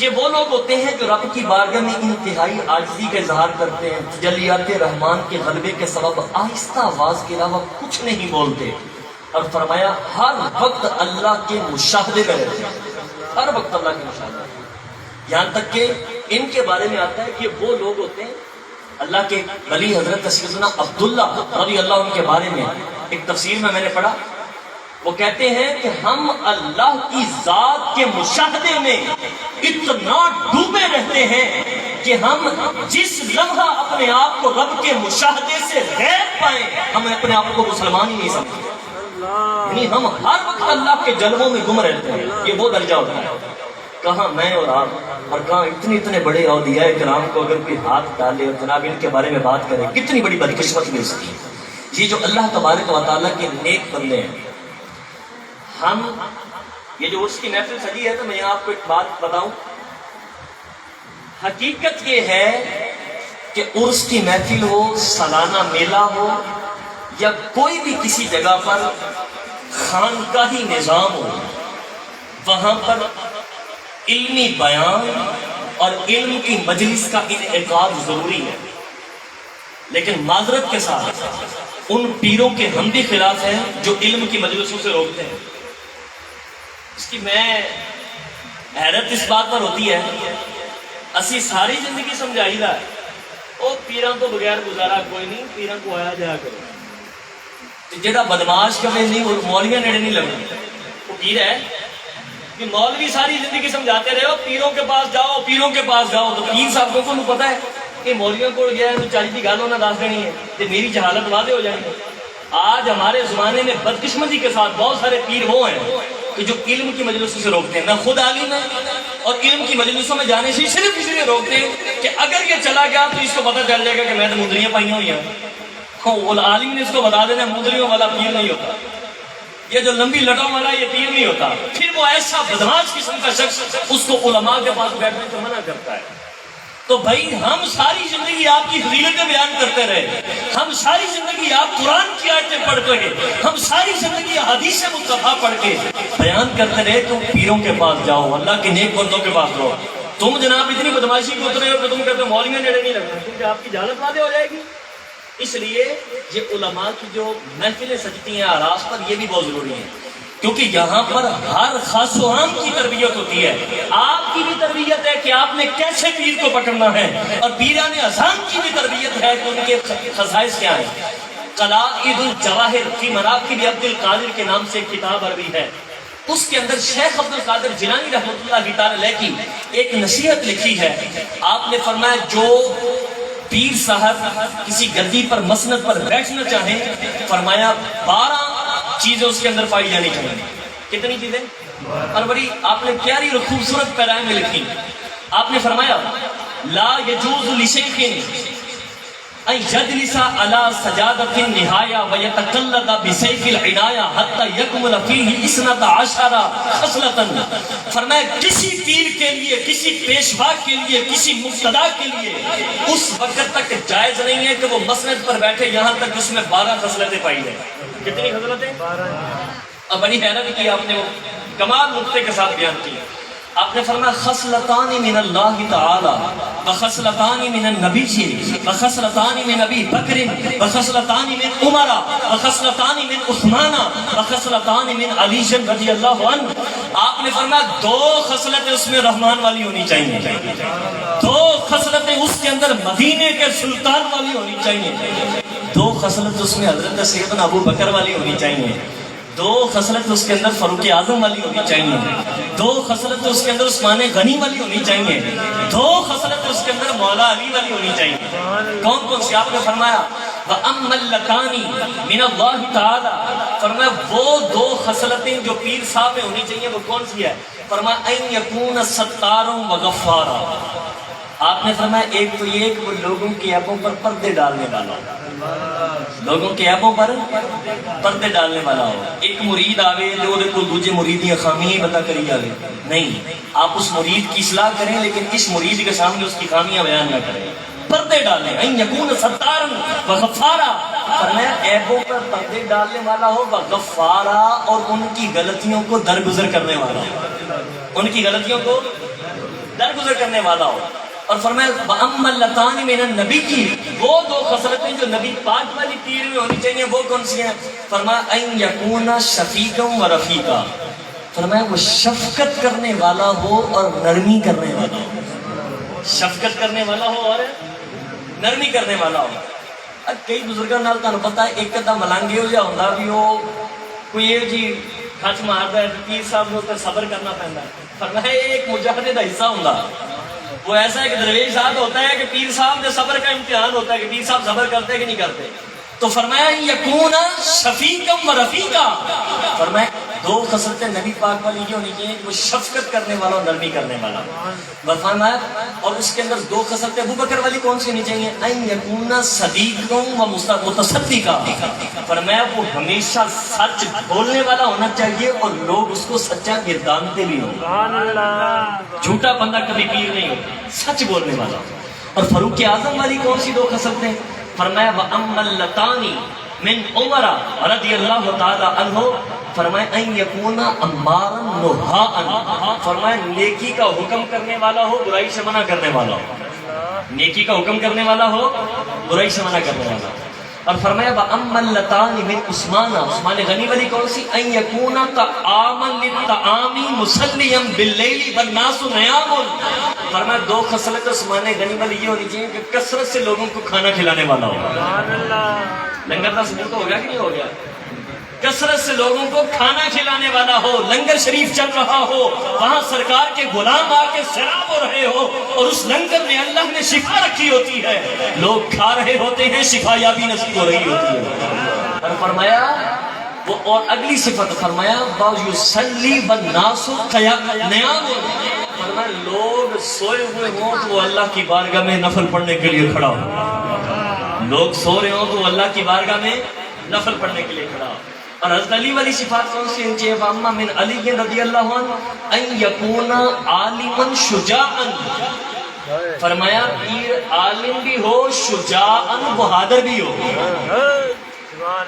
یہ وہ لوگ ہوتے ہیں جو رب کی بارگاہ میں انتہائی عاجزی کا اظہار کرتے ہیں. تجلیات رحمان کے غلبے کے سبب آہستہ آواز کے علاوہ کچھ نہیں بولتے. اور فرمایا ہر وقت اللہ کے مشاہدے میں رہتے ہیں. ہر وقت اللہ کے مشاہدے. یہاں تک کہ ان کے بارے میں آتا ہے کہ وہ لوگ ہوتے ہیں اللہ کے ولی حضرت سیدنا عبداللہ رضی اللہ عنہ کے بارے میں ایک تفسیر میں نے پڑھا. وہ کہتے ہیں کہ ہم اللہ کی ذات کے مشاہدے میں اتنا ڈوبے رہتے ہیں کہ ہم جس لمحہ اپنے آپ کو رب کے مشاہدے سے غیب پائیں ہم اپنے آپ کو مسلمان ہی نہیں سمجھتے. یعنی ہم ہر وقت اللہ کے جلووں میں گم رہتے ہیں. یہ وہ درجہ ہوتا ہے. کہاں میں اور آپ اور کہاں اتنے بڑے اولیاء کرام کو اگر کوئی ہاتھ ڈالے اور جناب ان کے بارے میں بات کرے کتنی بڑی بدقسمت مل سکتی ہے. یہ جو اللہ تبارک و تعالیٰ کے نیک بندے ہیں. ہم یہ جو عرس کی محفل سجی ہے تو میں یہاں آپ کو ایک بات بتاؤں. حقیقت یہ ہے کہ عرس کی محفل ہو، سالانہ میلہ ہو یا کوئی بھی کسی جگہ پر خانقاہی نظام ہو، وہاں پر علمی بیان اور علم کی مجلس کا انعقاد ضروری ہے. لیکن معذرت کے ساتھ ان پیروں کے ہم بھی خلاف ہیں جو علم کی مجلسوں سے روکتے ہیں. اس کی میں حیرت اس بات پر ہوتی ہے اسی ساری زندگی سمجھائی دا ہے او پیران تو بغیر گزارا کوئی نہیں، پیران کو آیا جایا کرو. جہاں بدماش کرنے نہیں وہ مولویاں نیڑے نہیں لگنے. وہ پیر ہے کہ مولوی ساری زندگی سمجھاتے رہے ہو پیروں کے پاس جاؤ پیروں کے پاس جاؤ. تو پیر صاحب کو پتا ہے کہ مولویوں کو گیا ہے چالی کی گل ہونا دس دینی ہے کہ میری جہالت واضح ہو جائے گی. آج ہمارے زمانے میں بدقسمتی کے ساتھ بہت سارے پیر وہ ہیں کہ جو علم کی مجلسوں سے روکتے ہیں. میں خود عالم ہے اور علم کی مجلسوں میں جانے سے صرف اسی لیے روکتے ہیں کہ اگر یہ چلا گیا تو اس کو پتہ چل جائے گا کہ میں تو مندریاں پائی ہوئی ہیں. وہ عالم نے اس کو بتا دینا مندریوں والا پیر نہیں ہوتا. یہ جو لمبی لٹوں والا یہ پیر نہیں ہوتا. پھر وہ ایسا بدماش قسم کا شخص اس کو علماء کے پاس بیٹھنے سے منع کرتا ہے. تو بھائی ہم ساری زندگی آپ کی فضیلتیں بیان کرتے رہے، ہم ساری زندگی آپ قرآن کی آیتیں پڑھ کے، ہم ساری زندگی حدیث مصطفیٰ پڑھ کے بیان کرتے رہے. تم پیروں کے پاس جاؤ، اللہ کے نیک بندوں کے پاس جاؤ. تم جناب اتنی بدماشی کو اترے ہو کہ تم کہتے ہو مولویوں نیڑے نہیں لگنا کیونکہ آپ کی جہالت واضح ہو جائے گی. اس لیے یہ علماء کی جو محفلیں سجتی ہیں آراس پر، یہ بھی بہت ضروری ہے، کیونکہ یہاں پر ہر خاص و عام کی تربیت ہوتی ہے۔ آپ کی بھی تربیت ہے کہ آپ نے کیسے پیر کو پکڑنا ہے، اور پیران اذان کی بھی تربیت ہے کہ ان کے خصائص کیا ہیں۔ قلائد الجواہر فی مناقب عبد القادر کے نام سے ایک کتاب عربی ہے، اس کے اندر شیخ عبد القادر جیلانی رحمۃ اللہ تعالی علیہ کی ایک نصیحت لکھی ہے۔ آپ نے فرمایا جو پیر صاحب کسی گدی پر مسند پر بیٹھنا چاہیں، فرمایا 12 چیزیں اس کے اندر پائی جانی چاہیے۔ کتنی چیزیں؟ اور بڑی آپ نے پیاری اور خوبصورت پیرائیں میں لکھی۔ آپ نے فرمایا لا یجوز لشیخ ان یجلس علی سجادۃ النہایہ ویتقلد بسیف العنایہ حتی یکمل فیہ 12 خصلۃ۔ فرمایا کسی پیر کے لیے، کسی پیشوا کے لیے، کسی مقتدا کے لیے اس وقت تک جائز نہیں ہے کہ وہ مسند پر بیٹھے یہاں تک اس میں 12 خصلتیں پائی جائیں۔ کتنی خصلتیں؟ 12۔ اور بڑی حیرت کی آپ نے وہ کمال نقطے کے ساتھ بیان کی۔ آپ نے فرمایا خصلتان من اللہ تعالی وخصلتان من النبی وخصلتان من ابی بکر وخصلتان من عمر وخصلتان من عثمان وخصلتان من علی رضی اللہ عنہ۔ آپ نے فرمایا 2 خصلتیں اس میں رحمان والی ہونی چاہیے، 2 خصلتیں اس کے اندر مدینے کے سلطان والی ہونی چاہیے، 2 خصلت اس میں حضرت سیدنا ابو بکر والی ہونی چاہیے، 2 خصلت اس کے اندر فاروق اعظم والی ہونی چاہیے، 2 خصلت اس کے اندر عثمان غنی والی ہونی چاہیے، 2 خصلت اس کے اندر مولا علی والی ہونی چاہیے۔ کون کون سی؟ آپ نے فرمایا وَأَمَّا اللَّتَانِ مِنَ اللَّهِ تَعَالَى، فرمایا وہ 2 خصلتیں جو پیر صاحب میں ہونی چاہیے وہ کون سی ہے؟ فرمایا أَن يَكُونَ سَتَّارٌ وَغَفَّارًا۔ آپ نے فرمایا ایک تو یہ کہ وہ لوگوں کے عیبوں پر پردے ڈالنے والا ہو، لوگوں کے عیبوں پر پردے ڈالنے والا ہو۔ ایک مرید آوے جو کو دوجے مرید کی خامیاں بتا کری جاوے، نہیں، آپ اس مرید کی اصلاح کریں لیکن اس مرید کے سامنے اس کی خامیاں بیان نہ کریں، پردے ڈالیں۔ ان یکون ستارا وغفارا، فرمایا عیبوں پر پردے ڈالنے والا ہو، وغفارا، اور ان کی غلطیوں کو درگزر کرنے والا ہو، ان کی غلطیوں کو درگزر کرنے والا ہو۔ اور فرمایا وَأَمَّا اللَّتَانِ مِنَ النَّبِيِّ کی وہ 2 خصلتیں جو نبی پاک والی پیر میں ہونی چاہیے وہ کون سی ہیں؟ فرمایا أَن يَكُونَ شَفِيقًا وَرَفِيقًا، فرمایا وہ شفقت کرنے والا ہو اور نرمی کرنے والا ہو، شفقت کرنے والا ہو اور نرمی کرنے والا ہو۔ اب کئی بزرگاں نال تانوں پتہ ہے ایک ادھا ملانگے ہو جا ہوندا بھی وہ کوئی یہ جی کھچ ماردا ہے پیر صاحب نوں تے صبر کرنا پیندا ہے۔ فرمایا ایک مجاہد دا حصہ ہوندا، وہ ایسا ایک درویش ذات ہوتا ہے کہ پیر صاحب نے صبر کا امتحان ہوتا ہے کہ پیر صاحب صبر کرتے کہ نہیں کرتے۔ تو فرمایا یکون شفیقا و رفیقا، فرمایا 2 خصلتیں نبی پاک والی یہ ہونی چاہیے کہ وہ شفقت کرنے والا اور نرمی کرنے والا، فرمایا اور اس کے اندر 2 خصلتیں ابو بکر والی کون سی ہونی چاہیے؟ ان یکون صدیقا و متصدقا، فرمایا وہ ہمیشہ سچ بولنے والا ہونا چاہیے اور لوگ اس کو سچا گردانتے بھی ہوں، سبحان اللہ، جھوٹا بندہ کبھی پیر نہیں ہوتا، سچ بولنے والا۔ اور فاروق اعظم والی کون سی 2 خصلتیں؟ فرمایا وَأَمَّا اللَّتَانِ مِنْ عُمَرَ رضی اللہ تعالی عنہ، فرمایا أَن يَكُونَ أَمَّارًا نُهَاءً، فرمایا نیکی کا حکم کرنے والا ہو، برائی سے منع کرنے والا ہو، نیکی کا حکم کرنے والا ہو، برائی سے منع کرنے والا ہو۔ اور فرمایا وَأَمَّا اللَّتَانِ مِنْ عثمان، عثمان غنی والی کون سی؟ أَن يَكُونَ طَعَامًا لِلطَّعَامِ مُصَلِّيًا بِاللَّيْلِ وَالنَّاسُ نِيَامٌ، فرمایا 2 خصلت عثمان غنی والی یہ ہونی چاہیے کہ کثرت سے لوگوں کو کھانا کھلانے والا ہو۔ سبحان اللہ، لنگر کا ثبوت ہو گیا کہ نہیں ہو گیا؟ کثرت سے لوگوں کو کھانا کھلانے والا ہو، لنگر شریف چل رہا ہو، وہاں سرکار کے غلام آ کے سیراب ہو رہے ہو اور اس لنگر میں اللہ نے شفا رکھی ہوتی ہے، لوگ کھا رہے ہوتے ہیں، شفا یابی نصیب ہو رہی ہوتی ہے۔ اور فرمایا وہ اور اگلی صفت فرمایا وَيُصَلِّي وَالنَّاسُ نِيَامٌ، فرمایا لوگ سوئے ہوئے ہوں تو وہ اللہ کی بارگاہ میں نفل پڑھنے کے لیے کھڑا ہو، لوگ سو رہے ہوں تو وہ اللہ کی بارگاہ میں نفل پڑھنے کے لیے کھڑا ہو۔ اور حضرت علی والی صفات کون سی ہیں؟ وَأَمَّا مِنْ عَلِيٍّ رضی اللہ عنہ أَن يَكُونَ عَالِمًا شُجَاعًا، فرمایا پیر عالم بھی ہو، شجاعًا بہادر بھی ہو،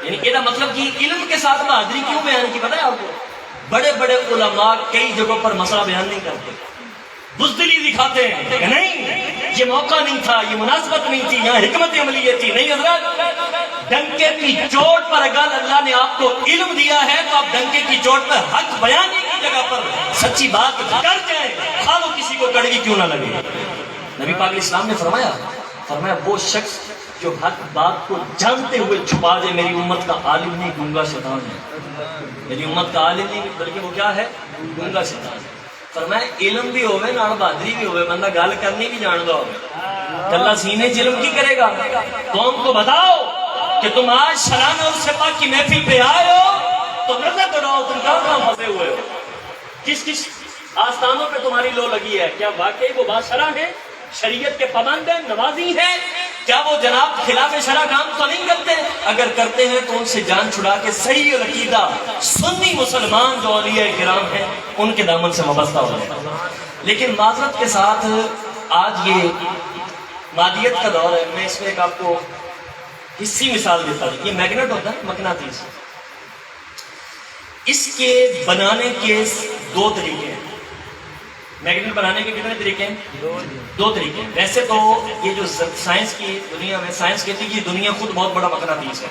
یعنی یہ مطلب کہ علم کے ساتھ بہادری کیوں بیان کی پتہ ہے آپ کو؟ بڑے بڑے علماء کئی جگہوں پر مسئلہ بیان نہیں کرتے، بزدلی دکھاتے ہیں کہ نہیں یہ موقع نہیں تھا، یہ مناسبت نہیں تھی، یہاں حکمت عملی یہ تھی نہیں حضرت، ڈنکے کی چوٹ پر اگر اللہ نے آپ کو علم دیا ہے تو آپ ڈنکے کی چوٹ پر حق بیانی کی جگہ پر سچی بات کر جائیں، خواہ وہ کسی کو کڑوی کیوں نہ لگے۔ نبی پاک علیہ السلام نے فرمایا وہ شخص جو حق بات کو جانتے ہوئے چھپا دے میری امت کا عالم نہیں گنگا شیطان ہے، میری امت کا عالم نہیں بلکہ وہ کیا ہے، گنگا شیطان ہے۔ فرمایا علم بھی ہوئے نال بہادری بھی ہوئے، بندہ گل کرنی بھی جان دو کلا سینے علم کی کرے گا۔ قوم کو بتاؤ کہ تم آج شرانہ اور سپاہ کی محفل پہ آئے ہو تو نظر دوڑاؤ تم کہاں پھنسے ہوئے ہو، کس کس آستانوں پہ تمہاری لو لگی ہے؟ کیا واقعی وہ بادشاہ ہیں، شریعت کے پابند ہیں، نمازی ہیں؟ کیا وہ جناب خلاف شرع کام تو نہیں کرتے؟ اگر کرتے ہیں تو ان سے جان چھڑا کے صحیح عقیدہ سنی مسلمان جو اولیاء کرام ہیں ان کے دامن سے وابستہ ہو جائے۔ لیکن معذرت کے ساتھ آج یہ مادیت کا دور ہے، میں اس میں ایک آپ کو حصی مثال دیتا ہوں۔ یہ میگنیٹ ہوتا ہے مقناطیس، اس کے بنانے کے دو طریقے ہیں۔ میگنیٹ بنانے کے کتنے طریقے ہیں؟ دو طریقے ہیں۔ ویسے تو یہ جو سائنس کی دنیا میں سائنس کہتی ہے کہ یہ دنیا خود بہت بڑا مقناطیس ہے،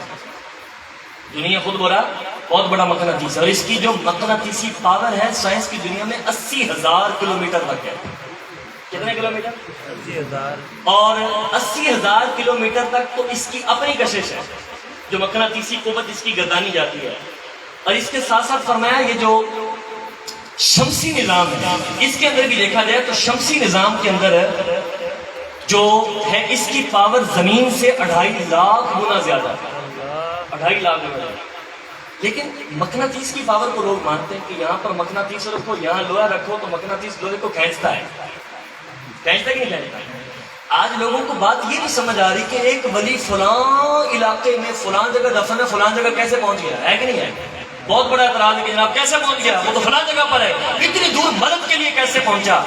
دنیا خود بہت بڑا مقناطیس ہے، اور اس کی جو مقناطیسی پاور ہے سائنس کی دنیا میں 80,000 کلومیٹر تک ہے۔ کتنے کلومیٹر؟ 80,000۔ اور 80,000 کلومیٹر تک تو اس کی اپنی کشش ہے، جو مقناطیسی قوت اس کی گردانی جاتی ہے۔ اور اس کے ساتھ ساتھ فرمایا یہ جو شمسی نظام ہے اس کے اندر بھی دیکھا جائے تو شمسی نظام کے اندر جو ہے اس کی پاور زمین سے 2.5 لاکھ گنا زیادہ ہے، 2.5 لاکھ گنا۔ لیکن مقناطیس کی پاور کو لوگ مانتے ہیں کہ یہاں پر مقناطیس رکھو، یہاں لوہا رکھو تو مقناطیس لوہے کو کھینچتا ہے، کھینچتا کہ نہیں کھینچتا؟ آج لوگوں کو بات یہ نہیں سمجھ آ رہی کہ ایک ولی فلاں علاقے میں فلاں جگہ دفن ہے، فلاں جگہ کیسے پہنچ گیا ہے کہ نہیں ہے؟ بہت بڑا اعتراض ہے کہ جناب کیسے پہنچ گیا، وہ تو فلاں جگہ پر ہے، اتنی دور مدد کے لیے کیسے پہنچا؟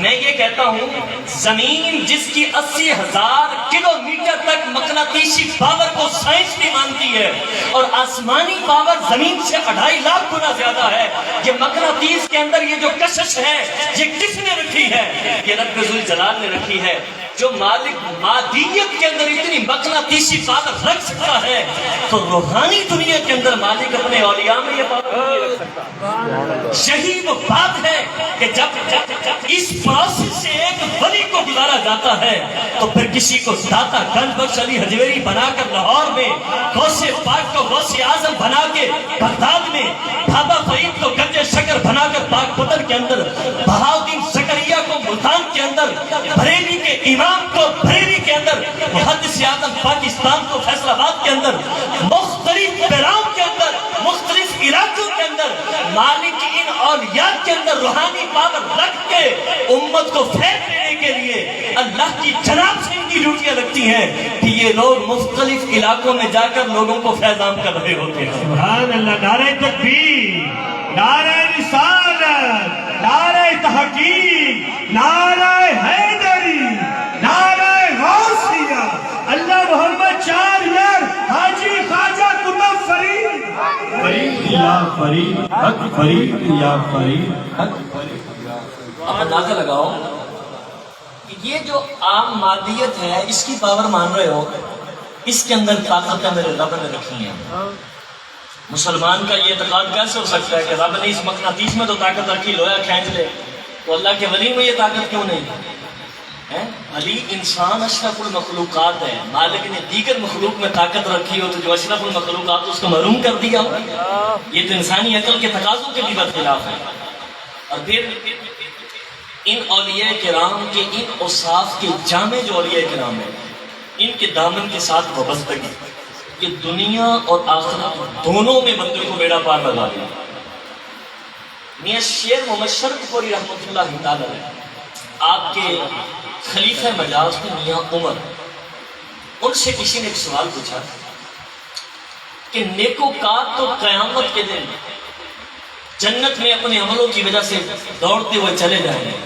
میں یہ کہتا ہوں زمین جس کی 80,000 کلومیٹر تک مقناطیسی پاور کو سائنس بھی مانتی ہے اور آسمانی پاور زمین سے 2.5 لاکھ گنا زیادہ ہے، یہ مقناطیس کے اندر یہ جو کشش ہے یہ کس نے رکھی ہے؟ یہ رب ذوالجلال نے رکھی ہے۔ جو مالک مادیت کے اندر اتنی مقناطیسی پاور رکھ سکتا ہے تو روحانی دنیا کے اندر مالک اپنے اولیاء میں یہ پاور نہیں رکھ سکتا۔ یہی وہ بات ہے کہ جب اس پروسیس سے ایک ولی کو گزارا جاتا ہے تو پھر کسی کو داتا گنج بخش علی حجویری بنا کر لاہور میں، غوث پاک کو غوث اعظم بنا کے بغداد میں، بابا فرید کو گنج شکر بنا کر پاک پتن کے اندر، بہاؤدین زکریا کو ملتان کے اندر، بریلی کے امام کو بریلی کے اندر، محدث اعظم پاکستان کو فیصل آباد کے اندر، مختلف پیراؤں کے اندر، مختلف علاقوں کے اندر مالک ان اولیاء کے اندر روحانی پاور رکھ کے امت کو فیض دینے کے لیے اللہ کی جناب سے ان کی ڈیوٹیاں لگتی ہیں کہ یہ لوگ مختلف علاقوں میں جا کر لوگوں کو فیض عام کر رہے ہوتے ہیں۔ سبحان اللہ، نعرہ تکبیر، نعرہ رسالت، نعرہ تحقیق، نعرہ حیدری، نعرہ غوثیہ، اللہ محمد 4 یار حاجی خواجہ قطب فرید، فرید یا فرید، حق فرید یا فرید، حق فرید۔ اب اندازہ لگاؤ کہ یہ جو عام مادیت ہے اس کی پاور مان رہے ہو، اس کے اندر طاقتیں میرے رب نے رکھی ہیں۔ مسلمان کا یہ اعتقاد کیسے ہو سکتا ہے کہ رب نے اس مقناطیس میں تو طاقت رکھی، لوہا کھینچ لے، تو اللہ کے ولی میں یہ طاقت کیوں نہیں ہے؟ علی انسان اشرف المخلوقات ہے، مالک نے دیگر مخلوق میں طاقت رکھی ہو تو جو اشرف المخلوقات اس کو محروم کر دیا ہو، یہ تو انسانی عقل کے تقاضوں کے بھی برخلاف ہے۔ اور پھر ان اولیاء کرام کے ان اوصاف کے جامع جو اولیاء کرام ہیں ان کے دامن کے ساتھ وابستگی کہ دنیا اور آخرت دونوں میں بندے کو بیڑا پار لگا دیا۔ میاں شیر محمد شرف پوری رحمۃ اللہ تعالی علیہ آپ کے خلیفہ مجاز میں میاں عمر، ان سے کسی نے ایک سوال پوچھا کہ نیکوکار تو قیامت کے دن جنت میں اپنے عملوں کی وجہ سے دوڑتے ہوئے چلے جائیں گے،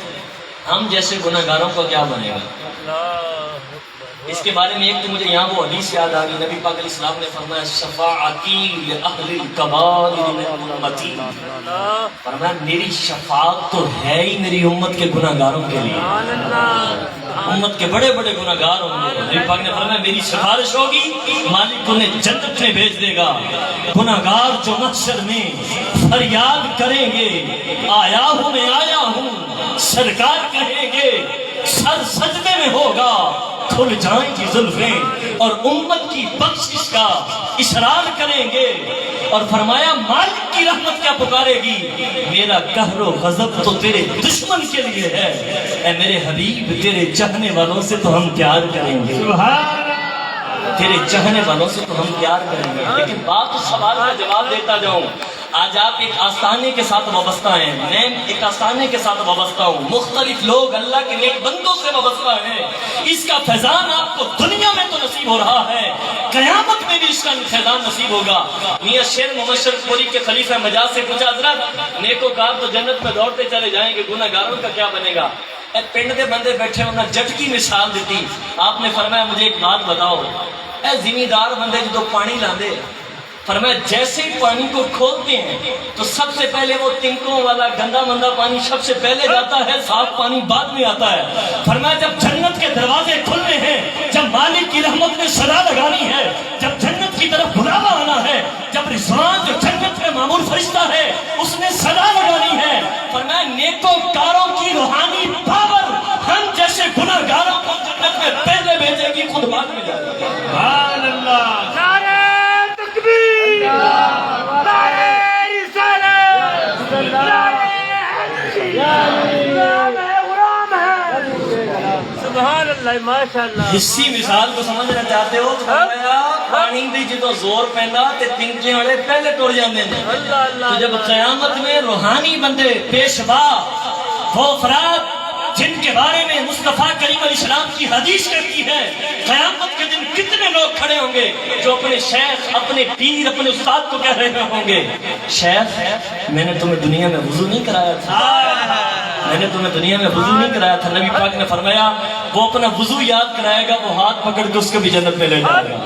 ہم جیسے گناہگاروں کا کیا بنے گا؟ اس کے بارے میں ایک تو مجھے یہاں وہ حدیث یاد آ گئی، نبی پاک علیہ السلام نے فرمایا شفاعتی لأہل الکبائر من امتی، فرمایا میری شفاعت تو ہے ہی میری امت کے گناہگاروں کے لیے۔ امت کے بڑے بڑے گناہگار ہوں گے، نبی پاک نے فرمایا میری سفارش ہوگی مالک انہیں جنت میں بھیج دے گا۔ گناہگار جو محشر میں فریاد کریں گے آیا ہوں میں آیا ہوں، سرکار کہیں گے سر سجدے میں ہوگا، کھل جائیں گی زلفیں اور امت کی بخشش کا اصرار کریں گے، اور فرمایا مالک کی رحمت کیا پکارے گی، میرا قہر و غضب تو تیرے دشمن کے لیے ہے، اے میرے حبیب تیرے چاہنے والوں سے تو ہم پیار کریں گے، تیرے چاہنے والوں سے تو ہم پیار کریں گے۔ لیکن بات اس سوال کا جواب دیتا جاؤں، آج آپ ایک آستانے کے ساتھ وابستہ ہیں، میں ایک آستانے کے ساتھ وابستہ ہوں، مختلف لوگ اللہ کے نیک بندوں سے وابستہ ہیں، اس کا فیضان آپ کو دنیا میں تو نصیب ہو رہا ہے، قیامت میں بھی اس کا فیضان نصیب ہوگا۔ میاں شیر مبشر پوری کے خلیفہ مجاز سے پوچھا حضرت نیکوکار تو جنت میں دوڑتے چلے جائیں گے، گناہگاروں کا کیا بنے گا؟ اے پنڈ دے بندے بیٹھے انہوں نے جٹ کی مثال دیتی، آپ نے فرمایا مجھے ایک بات بتاؤ، اے زمیندار بندے جو پانی لاندے، فرمایا جیسے ہی پانی کو کھولتے ہیں تو سب سے پہلے وہ تنکوں والا گندا مندہ پانی سب سے پہلے جاتا ہے، صاف پانی بعد میں آتا ہے۔ فرمایا جب جنت کے دروازے کھلنے ہیں، جب مالک کی رحمت نے صدا لگانی ہے، جب جنت کی طرف بلاوا آنا ہے، جب رضوان جو جنت میں معمور فرشتہ ہے اس نے صدا لگانی ہے، فرمایا نیکوکاروں کی روحانی پاور ہم جیسے گناہگاروں کو جنت میں پہلے بھیجے گی، خود بعد میں جائے گی۔ سبحان اللہ، سبحان اللہ، ماشاء اللہ۔ اسی مثال کو سمجھنا چاہتے ہو تو فرمایا پانی دی جدو زور پیندا تے تنکے والے پہلے ٹر جاندے ہیں، اللہ اللہ۔ تو جب قیامت میں روحانی بندے پیشوا وہ افراد جن کے بارے میں مصطفیٰ کریم علیہ السلام کی حدیث کہتی ہے قیامت کے دن کتنے لوگ کھڑے ہوں گے جو اپنے شیخ اپنے پیر اپنے استاد کو کہہ رہے ہوں گے شیخ میں نے تمہیں دنیا میں وضو نہیں کرایا تھا، میں نے تمہیں دنیا میں وضو نہیں کرایا تھا۔ نبی پاک نے فرمایا وہ اپنا وضو یاد کرائے گا، وہ ہاتھ پکڑ کے اس کو بھی جنت میں لے جائے گا۔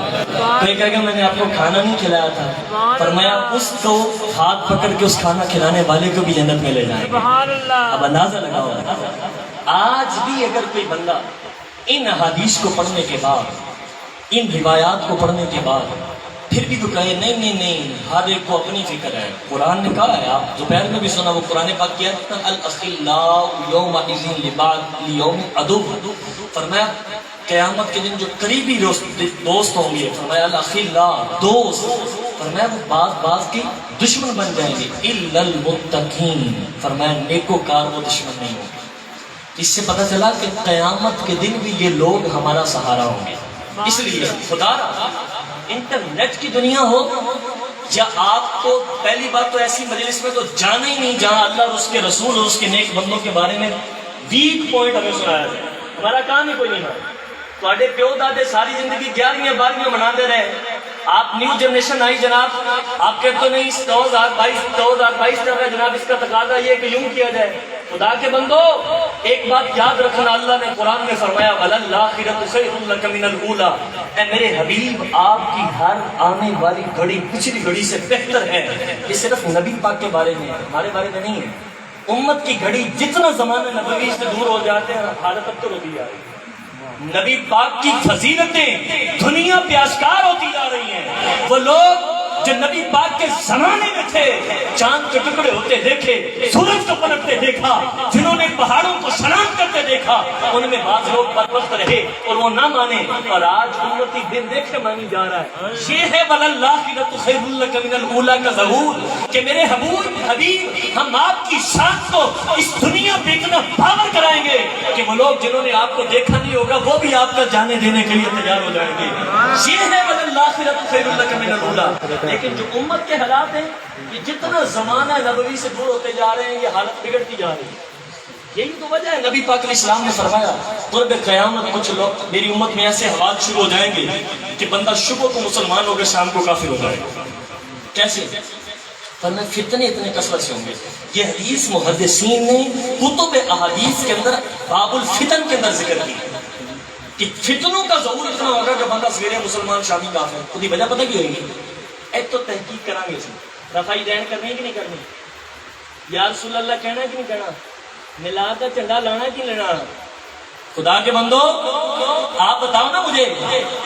تو یہ کہے گا میں نے آپ کو کھانا نہیں کھلایا تھا، فرمایا اس کو ہاتھ پکڑ کے اس کھانا کھلانے والے کو بھی جنت میں لے جائے گا۔ سبحان اللہ۔ اب اندازہ لگاؤ آج بھی اگر کوئی بندہ ان حدیث کو پڑھنے کے بعد ان روایات کو پڑھنے کے بعد پھر بھی تو کہے نہیں نہیں نہیں، ہر ایک کو اپنی فکر ہے، قرآن نے کہا ہے، آپ دوپہر میں بھی سنا وہ قرآن پاک کیا ہے الاخلاء یومئذ لبعض یوم عدو، فرمایا قیامت کے دن جو قریبی دوست ہوں گے، فرمایا الاخلاء دوست، فرمایا وہ بعض کے دشمن بن جائیں گے، الا المتقین، فرمایا نیکوکار وہ دشمن نہیں ہوں گے۔ اس سے پتہ چلا کہ قیامت کے دن بھی یہ لوگ ہمارا سہارا ہوں گے۔ اس لیے خدا را انٹرنیٹ کی دنیا ہو یا آپ کو پہلی بات تو ایسی مجلس میں تو جانا ہی نہیں جہاں اللہ اور اس کے رسول اور اس کے نیک بندوں کے بارے میں ویک پوائنٹ ہمیں سنایا جائے، ہمارا کام ہی کوئی نہیں ہے۔ تھوڑے پیو دادے ساری زندگی 11ویں 12ویں مناتے رہے، آپ نیو جنریشن آئی جناب، آپ کہتے تو نہیں 2022 چل رہا ہے جناب، اس کا تقاضا یہ کہ یوں کیا جائے۔ خدا کے بندو ایک بات یاد رکھنا، اللہ نے قرآن میں فرمایا وَلَلْآخِرَةُ خَيْرٌ لَكَ مِنَ الْأُولَىٰ، اے میرے حبیب آپ کی ہر آنے والی گھڑی پچھلی گھڑی سے بہتر ہے۔ یہ صرف نبی پاک کے بارے میں ہے، ہمارے بارے میں نہیں ہے۔ امت کی گھڑی جتنا زمانہ نبوی سے دور ہو جاتے ہیں حالت اب تو ہوتی جا رہی ہے۔ نبی پاک کی فضیلتیں دنیا پہ آشکار ہوتی جا رہی ہیں۔ وہ لوگ جو نبی پاک کے زمانے میں تھے چاند کے ٹکڑے ہوتے دیکھے، سورج کو پلٹتے دیکھا، جنہوں نے پہاڑوں کو سلام کرتے دیکھا، ان میں بعض لوگ بدبخت رہے اور وہ نہ مانے، اور آج امتی دن دیکھے مانی جا رہا ہے۔ یہ ہے وَلَلْآخِرَةُ خَيْرٌ لَكَ مِنَ الْأُولَىٰ کا ظہور کہ میرے حبیب ہم آپ کی شان کو اس دنیا پہ اتنا پاور کرائیں گے کہ وہ لوگ جنہوں نے آپ کو دیکھا نہیں ہوگا وہ بھی آپ کا جانے دینے کے لیے تیار ہو جائیں گے۔ یہ ہے وَلَلْآخِرَةُ خَيْرٌ لَكَ مِنَ الْأُولَىٰ۔ لیکن جو امت کے حالات ہیں یہ جتنا زمانہ نبوی سے دور ہوتے جا رہے ہیں یہ حالت بگڑتی جا رہی ہے۔ یہی تو وجہ ہے نبی پاک علیہ السلام نے فرمایا قرب قیامت کچھ لوگ میری امت میں ایسے حالات شروع ہو جائیں گے کہ بندہ صبح کو مسلمان ہو گئے شام کو کافر ہو جائے گا۔ کیسے؟ فرمایا فتنے اتنے کثرت سے ہوں گے۔ یہ حدیث محدثین نے کتب احادیث کے اندر باب الفتن کے اندر ذکر کی کہ فتنوں کا ظہور اتنا ہوگا کہ بندہ سویرے مسلمان شامی کافر۔ خود ہی وجہ پتہ کی ہوگی؟ ایک تو تحقیق کریں گے رفائی دین کرنی کہ نہیں کرنی، یا رسول اللہ کہنا کہ نہیں کہنا، میلاد کا جھنڈا لانا کہ نہیں لانا، خدا کے بندو آپ بتاؤ نا مجھے،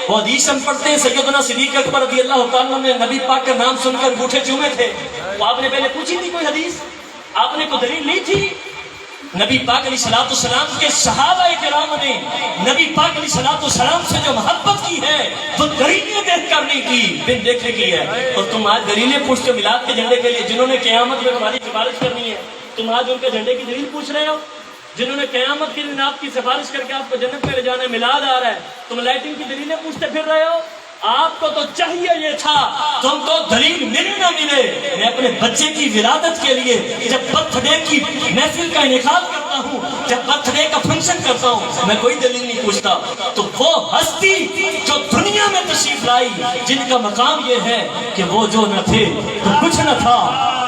وہ حدیث ہم پڑھتے ہیں سیدنا صدیق اکبر رضی اللہ تعالیٰ نے نبی پاک کا نام سن کر انگوٹھے چومے تھے، تو آپ نے پہلے پوچھی تھی کوئی حدیث؟ آپ نے کوئی دلیل لی تھی؟ نبی پاک علیہ الصلوۃ والسلام کے صحابہ کرام نے نبی پاک علیہ الصلوۃ والسلام سے جو محبت کی ہے وہ دلیلیں دیکھ کر نہیں کی، بن دیکھے کی ہے۔ اور تم آج دلیلیں پوچھتے ہو میلاد کے جھنڈے کے لیے، جنہوں نے قیامت میں تمہاری سفارش کرنی ہے، تم آج ان کے جھنڈے کی دلیل پوچھ رہے ہو؟ جنہوں نے قیامت کے دن آپ کی سفارش کر کے آپ کو جنت میں لے جانا ہے، میلاد آ رہا ہے، تم لائٹنگ کی دلیلیں پوچھتے پھر رہے ہو؟ آپ کو تو چاہیے یہ تھا، تم تو دلیل ملے نہ ملے، میں اپنے بچے کی ولادت کے لیے جب برتھ ڈے کی محفل کا انعقاد کرتا ہوں، جب برتھ ڈے کا فنکشن کرتا ہوں، میں کوئی دلیل نہیں پوچھتا۔ تو وہ ہستی جو دنیا میں تشریف لائی، جن کا مقام یہ ہے کہ وہ جو نہ تھے تو کچھ نہ تھا،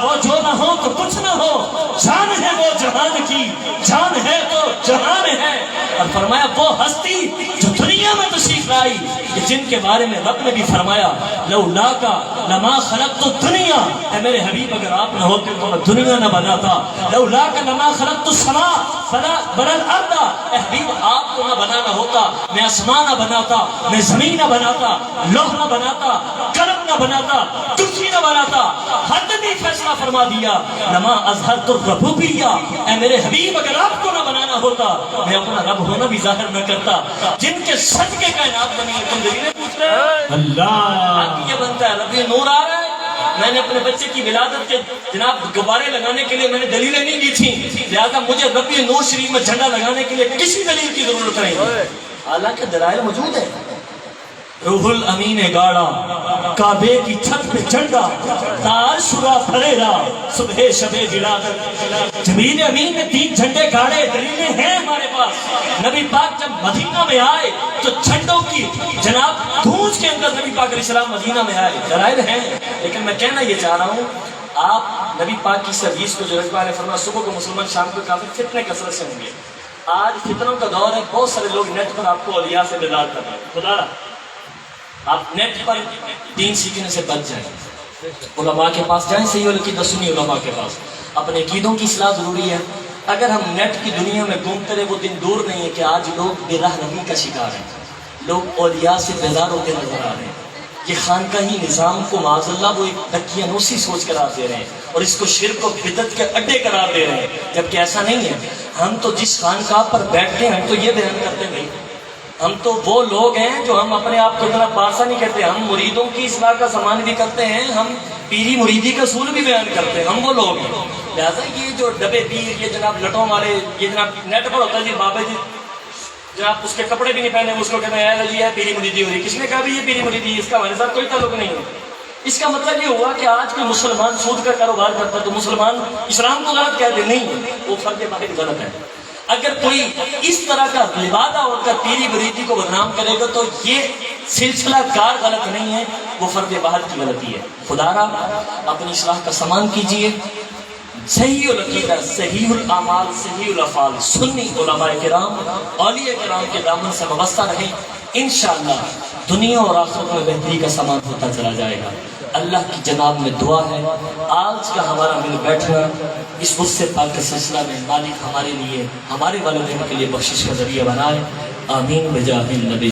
وہ جو نہ ہو تو کچھ نہ ہو، جان ہے وہ جہان کی، جان ہے تو جہان ہے۔ اور فرمایا وہ ہستی جو دنیا میں تشریف لائی کہ جن کے بارے میں رب نے بھی فرمایا لولا کا لما خلقت الدنیا، اے میرے حبیب اگر آپ نہ ہوتے تو میں دنیا نہ بناتا، لولا کا لما خلقت السماء فلا بل الارض، اے حبیب آپ کو نہ بنانا ہوتا میں آسمان نہ بناتا، میں زمین نہ بناتا، لوح نہ بناتا، قلم نہ بناتا، کرسی نہ بناتا۔ حد بھی فیصلہ فرما دیا لما اظہرت الربوبیہ، اے میرے حبیب اگر آپ کو نہ بنانا ہوتا میں اپنا رب ہونا بھی ظاہر نہ کرتا۔ جن کے صدقے کائنات بنی ہے، تم دلیلیں پوچھ رہے ہو؟ اللہ آج یہ بنتا ہے ربی نور آ رہا ہے۔ میں نے اپنے بچے کی ولادت کے جناب غبارے لگانے کے لیے میں نے دلیلیں نہیں دی تھیں، لہٰذا مجھے ربی نور شریف میں جھنڈا لگانے کے لیے کسی دلیل کی ضرورت نہیں، حالانکہ دلائل موجود ہے۔ روح الامین گاڑا کعبے کی چھت پہ جھنڈا، تار شورا پھریرا صبح شب ولادت، جبریل امین نے 3 جھنڈے گاڑے، دلیلیں ہیں ہمارے پاس۔ نبی پاک جب مدینہ میں آئے تو جھنڈوں کی جناب گونج کے اندر نبی پاک علیہ السلام مدینہ میں آئے، دلائل ہیں۔ لیکن میں کہنا یہ چاہ رہا ہوں، آپ نبی پاک کی سروس کو جو رجبہ نے فرمایا صبح کو مسلمان شام کو کافی فتنے کثرت سے ہوں گے۔ آج فتنوں کا دور ہے، بہت سارے لوگ نیٹ پر آپ کو اولیاء سے بیدار کر رہے ہیں۔ خدا آپ نیٹ پر دین سیکھنے سے بچ جائیں، علماء کے پاس جائیں، صحیح العقیدہ سنی علماء کے پاس، اپنے عقیدوں کی اصلاح ضروری ہے۔ اگر ہم نیٹ کی دنیا میں گھومتے رہے، وہ دن دور نہیں ہے کہ آج لوگ بے راہنمی کا شکار ہیں، لوگ اولیاء سے بیزار ہوتے نظر آ رہے ہیں۔ یہ خانقاہی نظام کو معاذ اللہ وہ ایک دقیانوسی سوچ قرار دے رہے ہیں اور اس کو شرک و بدعت کے اڈے قرار دے رہے ہیں، جبکہ ایسا نہیں ہے۔ ہم تو جس خانقاہ پر بیٹھتے ہیں ہم تو یہ بیان کرتے نہیں، ہم تو وہ لوگ ہیں جو ہم اپنے آپ کو اتنا پارسا نہیں کرتے، ہم مریدوں کی اصلاح کا سامان بھی کرتے ہیں، ہم پیری مریدی کا اصول بھی بیان کرتے ہیں، ہم وہ لوگ ہیں۔ لہٰذا یہ جو ڈبے پیر، یہ جناب لٹوں والے، یہ جناب نیٹ پر ہوتا ہے جی بابا جی جناب اس کے کپڑے بھی نہیں پہنے، اس کو کہتے ہیں جی ہے پیری مریدی ہو رہی، کس نے کہا بھی یہ پیری مریدی ہے؟ اس کا ہمارے ساتھ کوئی تعلق نہیں ہے۔ اس کا مطلب یہ ہوا کہ آج کوئی مسلمان سود کا کاروبار کرتا ہے تو مسلمان اسلام کو غلط کہتے نہیں، وہ فرد واحد غلط ہے۔ اگر کوئی اس طرح کا لبادہ ہو کر پیری مریدی کو بدنام کرے گا تو یہ سلسلہ کار غلط نہیں ہے، وہ فرد واحد کی غلطی ہے۔ خدا را اپنی اصلاح کا سامان کیجئے، صحیح العقیدہ، صحیح الاعمال، صحیح الافعال، سنی علماء کرام، اولیاء کرام کے دامن سے وابستہ رہیں، انشاءاللہ دنیا اور آخرت میں بہتری کا سامان ہوتا چلا جائے گا۔ اللہ کی جناب میں دعا ہے آج کا ہمارا مل بیٹھنا اس غصے پاک کے سلسلہ میں مالک ہمارے لیے، ہمارے والدین کے لیے بخشش کا ذریعہ بنائے، آمین بجاہ النبی۔